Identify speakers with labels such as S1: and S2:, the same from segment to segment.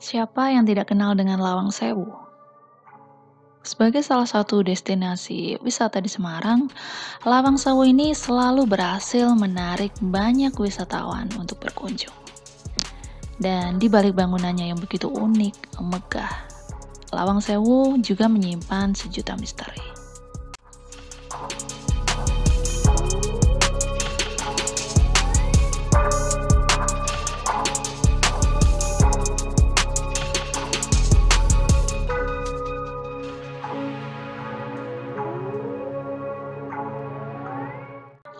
S1: Siapa yang tidak kenal dengan Lawang Sewu? Sebagai salah satu destinasi wisata di Semarang, Lawang Sewu ini selalu berhasil menarik banyak wisatawan untuk berkunjung. Dan di balik bangunannya yang begitu unik, megah, Lawang Sewu juga menyimpan sejuta misteri.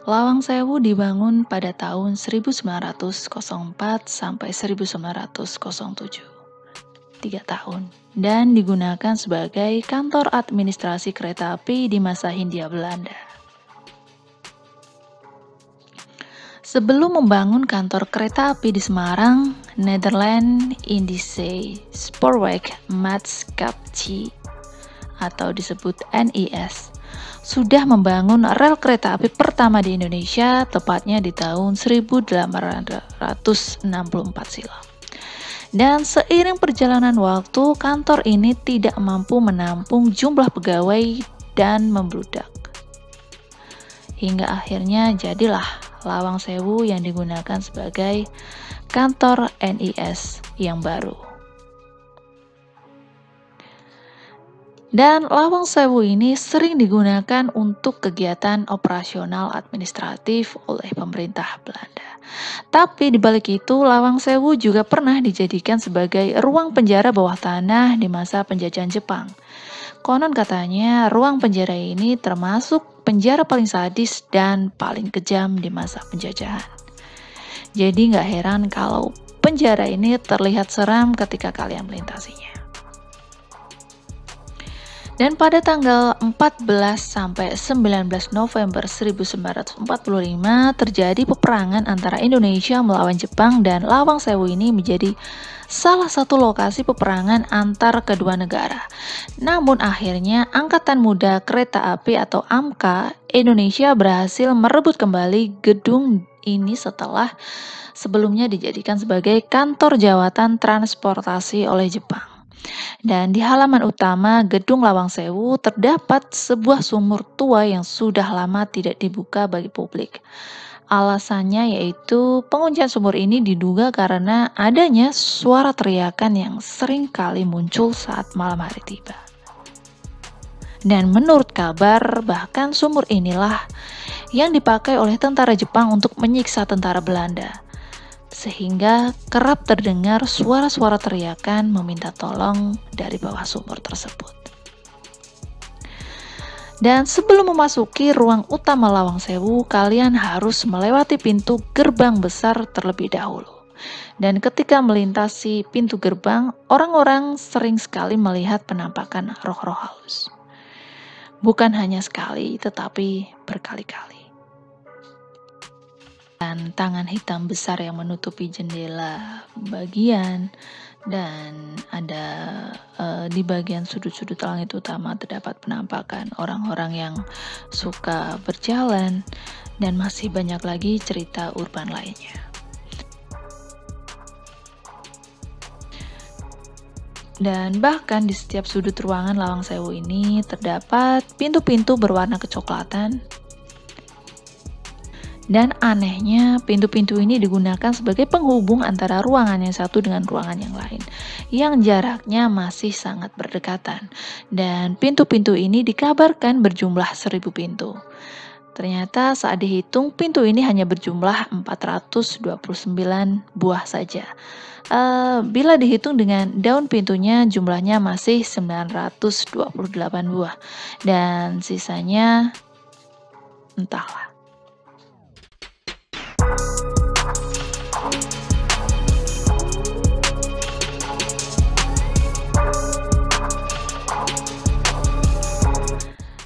S1: Lawang Sewu dibangun pada tahun 1904 sampai 1907. 3 tahun, dan digunakan sebagai kantor administrasi kereta api di masa Hindia Belanda. Sebelum membangun kantor kereta api di Semarang, Nederland Indische Spoorweg Maatschappij atau disebut NIS sudah membangun rel kereta api pertama di Indonesia, tepatnya di tahun 1864 silam. Dan seiring perjalanan waktu, kantor ini tidak mampu menampung jumlah pegawai dan membludak. Hingga akhirnya jadilah Lawang Sewu yang digunakan sebagai kantor NIS yang baru. Dan Lawang Sewu ini sering digunakan untuk kegiatan operasional administratif oleh pemerintah Belanda. Tapi di balik itu, Lawang Sewu juga pernah dijadikan sebagai ruang penjara bawah tanah di masa penjajahan Jepang. Konon katanya, ruang penjara ini termasuk penjara paling sadis dan paling kejam di masa penjajahan. Jadi nggak heran kalau penjara ini terlihat seram ketika kalian melintasinya. Dan pada tanggal 14 sampai 19 November 1945 terjadi peperangan antara Indonesia melawan Jepang, dan Lawang Sewu ini menjadi salah satu lokasi peperangan antar kedua negara. Namun akhirnya Angkatan Muda Kereta Api atau AMKA Indonesia berhasil merebut kembali gedung ini setelah sebelumnya dijadikan sebagai kantor jawatan transportasi oleh Jepang. Dan di halaman utama gedung Lawang Sewu terdapat sebuah sumur tua yang sudah lama tidak dibuka bagi publik. Alasannya yaitu penguncian sumur ini diduga karena adanya suara teriakan yang sering kali muncul saat malam hari tiba. Dan menurut kabar, bahkan sumur inilah yang dipakai oleh tentara Jepang untuk menyiksa tentara Belanda, sehingga kerap terdengar suara-suara teriakan meminta tolong dari bawah sumur tersebut. Dan sebelum memasuki ruang utama Lawang Sewu, kalian harus melewati pintu gerbang besar terlebih dahulu. Dan ketika melintasi pintu gerbang, orang-orang sering sekali melihat penampakan roh-roh halus. Bukan hanya sekali, tetapi berkali-kali. Dan tangan hitam besar yang menutupi jendela bagian, dan ada di bagian sudut-sudut langit utama terdapat penampakan orang-orang yang suka berjalan, dan masih banyak lagi cerita urban lainnya. Dan bahkan di setiap sudut ruangan Lawang Sewu ini terdapat pintu-pintu berwarna kecoklatan. Dan anehnya, pintu-pintu ini digunakan sebagai penghubung antara ruangan yang satu dengan ruangan yang lain, yang jaraknya masih sangat berdekatan. Dan pintu-pintu ini dikabarkan berjumlah 1000 pintu. Ternyata saat dihitung, pintu ini hanya berjumlah 429 buah saja. Bila dihitung dengan daun pintunya, jumlahnya masih 928 buah. Dan sisanya, entahlah.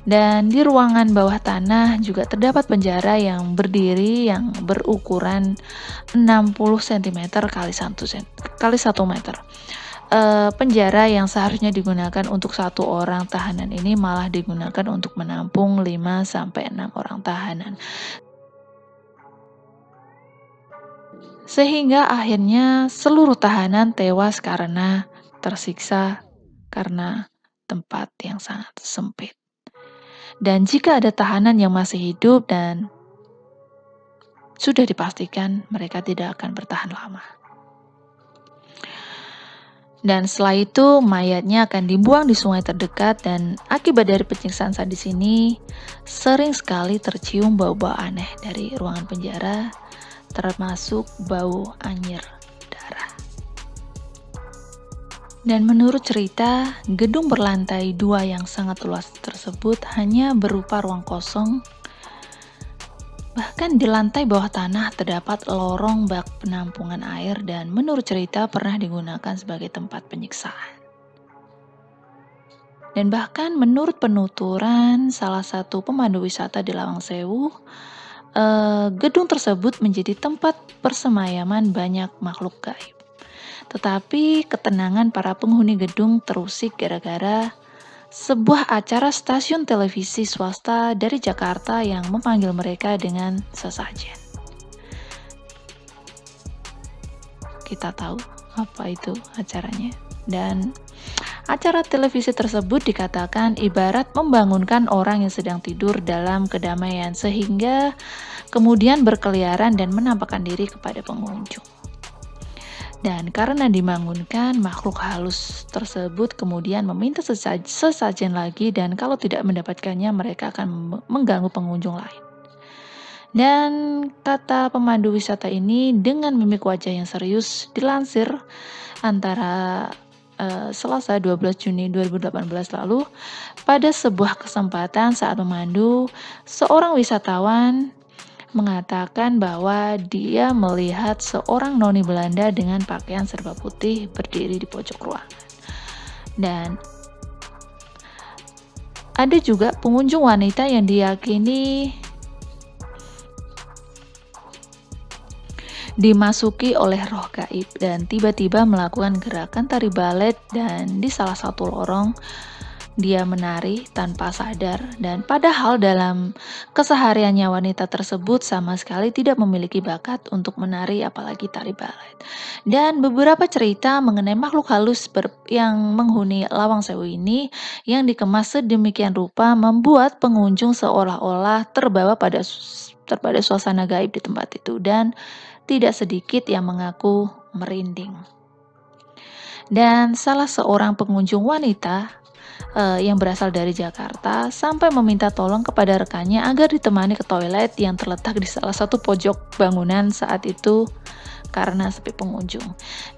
S1: Dan di ruangan bawah tanah juga terdapat penjara yang berdiri yang berukuran 60 cm kali 1 meter. Penjara yang seharusnya digunakan untuk 1 orang tahanan ini malah digunakan untuk menampung 5 sampai 6 orang tahanan. Sehingga akhirnya seluruh tahanan tewas karena tersiksa karena tempat yang sangat sempit. Dan jika ada tahanan yang masih hidup dan sudah dipastikan mereka tidak akan bertahan lama. Dan setelah itu mayatnya akan dibuang di sungai terdekat dan akibat dari penyiksaan sadis ini sering sekali tercium bau-bau aneh dari ruangan penjara, termasuk bau anyir darah. Dan menurut cerita, gedung berlantai 2 yang sangat luas tersebut hanya berupa ruang kosong. Bahkan di lantai bawah tanah terdapat lorong bak penampungan air dan menurut cerita pernah digunakan sebagai tempat penyiksaan. Dan bahkan menurut penuturan salah satu pemandu wisata di Lawang Sewu, gedung tersebut menjadi tempat persemayaman banyak makhluk gaib. Tetapi ketenangan para penghuni gedung terusik gara-gara sebuah acara stasiun televisi swasta dari Jakarta yang memanggil mereka dengan sesajen. Kita tahu apa itu acaranya. Dan acara televisi tersebut dikatakan ibarat membangunkan orang yang sedang tidur dalam kedamaian sehingga kemudian berkeliaran dan menampakkan diri kepada pengunjung. Dan karena dibangunkan, makhluk halus tersebut kemudian meminta sesajen lagi dan kalau tidak mendapatkannya mereka akan mengganggu pengunjung lain. Dan kata pemandu wisata ini dengan mimik wajah yang serius dilansir antara Selasa 12 Juni 2018 lalu, pada sebuah kesempatan saat memandu, seorang wisatawan mengatakan bahwa dia melihat seorang noni Belanda dengan pakaian serba putih berdiri di pojok ruangan. Dan ada juga pengunjung wanita yang diyakini dimasuki oleh roh gaib dan tiba-tiba melakukan gerakan tari balet dan di salah satu lorong dia menari tanpa sadar dan padahal dalam kesehariannya wanita tersebut sama sekali tidak memiliki bakat untuk menari apalagi tari balet. Dan beberapa cerita mengenai makhluk halus yang menghuni Lawang Sewu ini yang dikemas sedemikian rupa membuat pengunjung seolah-olah terbawa pada suasana gaib di tempat itu dan tidak sedikit yang mengaku merinding. Dan salah seorang pengunjung wanita yang berasal dari Jakarta sampai meminta tolong kepada rekannya agar ditemani ke toilet yang terletak di salah satu pojok bangunan saat itu karena sepi pengunjung.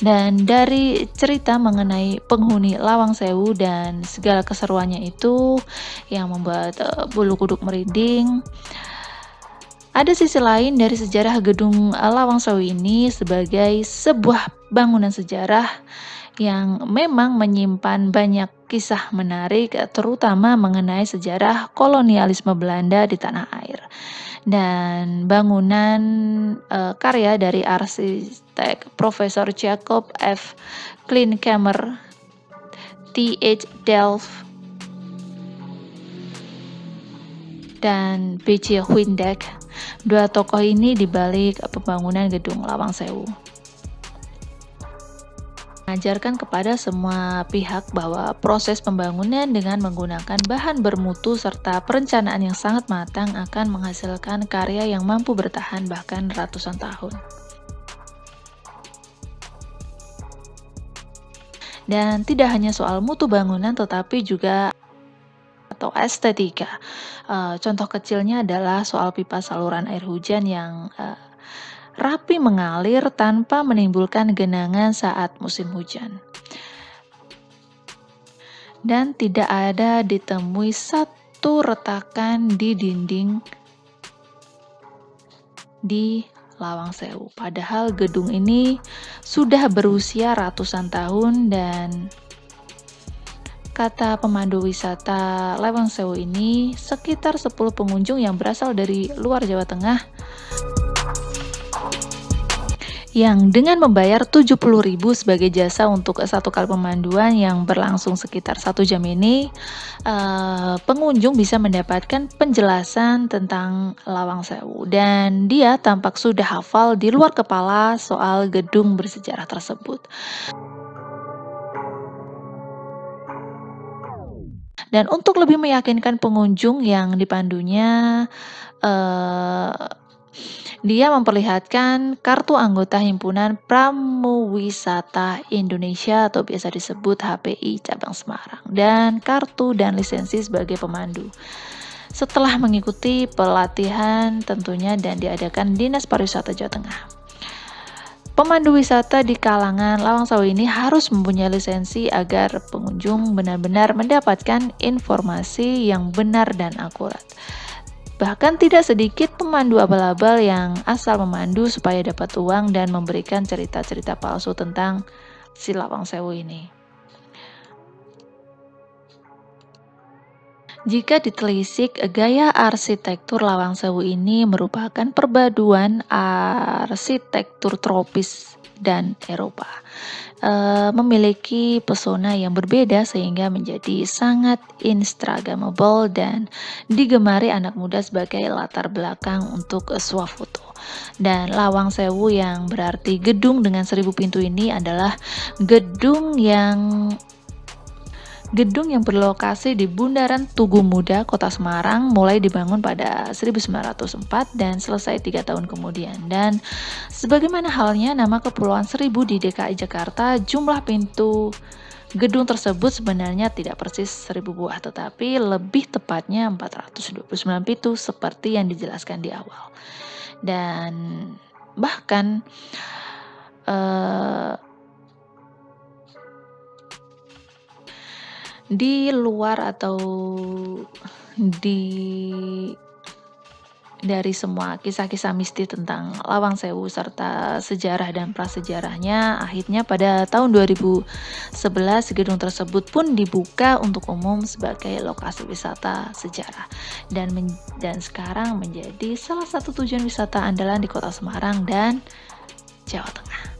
S1: Dan dari cerita mengenai penghuni Lawang Sewu dan segala keseruannya itu yang membuat bulu kuduk merinding, ada sisi lain dari sejarah gedung Lawang Sewu ini sebagai sebuah bangunan sejarah yang memang menyimpan banyak kisah menarik terutama mengenai sejarah kolonialisme Belanda di tanah air. Dan bangunan karya dari arsitek Profesor Jacob F. Kleinkamer, T.H. Delft, dan B.J. Windeck. Dua tokoh ini dibalik pembangunan gedung Lawang Sewu mengajarkan kepada semua pihak bahwa proses pembangunan dengan menggunakan bahan bermutu serta perencanaan yang sangat matang akan menghasilkan karya yang mampu bertahan bahkan ratusan tahun. Dan tidak hanya soal mutu bangunan tetapi juga atau estetika. Contoh kecilnya adalah soal pipa saluran air hujan yang rapi mengalir tanpa menimbulkan genangan saat musim hujan. Dan tidak ada ditemui satu retakan di dinding di Lawang Sewu. Padahal gedung ini sudah berusia ratusan tahun dan kata pemandu wisata Lawang Sewu ini sekitar 10 pengunjung yang berasal dari luar Jawa Tengah yang dengan membayar 70.000 sebagai jasa untuk satu kali pemanduan yang berlangsung sekitar 1 jam ini, pengunjung bisa mendapatkan penjelasan tentang Lawang Sewu dan dia tampak sudah hafal di luar kepala soal gedung bersejarah tersebut. Dan untuk lebih meyakinkan pengunjung yang dipandunya, eee, dia memperlihatkan kartu anggota Himpunan Pramuwisata Indonesia atau biasa disebut HPI Cabang Semarang dan kartu dan lisensi sebagai pemandu. Setelah mengikuti pelatihan tentunya dan diadakan Dinas Pariwisata Jawa Tengah. Pemandu wisata di kalangan Lawang Sewu ini harus mempunyai lisensi agar pengunjung benar-benar mendapatkan informasi yang benar dan akurat. Bahkan tidak sedikit pemandu abal-abal yang asal memandu supaya dapat uang dan memberikan cerita-cerita palsu tentang si Lawang Sewu ini. Jika ditelisik, gaya arsitektur Lawang Sewu ini merupakan perpaduan arsitektur tropis dan Eropa. Memiliki pesona yang berbeda sehingga menjadi sangat instagramable dan digemari anak muda sebagai latar belakang untuk swafoto. Dan Lawang Sewu yang berarti gedung dengan 1000 pintu ini adalah gedung yang berlokasi di Bundaran Tugu Muda, Kota Semarang, mulai dibangun pada 1904 dan selesai 3 tahun kemudian. Dan sebagaimana halnya nama Kepulauan Seribu di DKI Jakarta, jumlah pintu gedung tersebut sebenarnya tidak persis 1000 buah, tetapi lebih tepatnya 429 pintu seperti yang dijelaskan di awal. Dan bahkan di luar atau dari semua kisah-kisah mistis tentang Lawang Sewu serta sejarah dan prasejarahnya, akhirnya pada tahun 2011 gedung tersebut pun dibuka untuk umum sebagai lokasi wisata sejarah dan sekarang menjadi salah satu tujuan wisata andalan di Kota Semarang dan Jawa Tengah.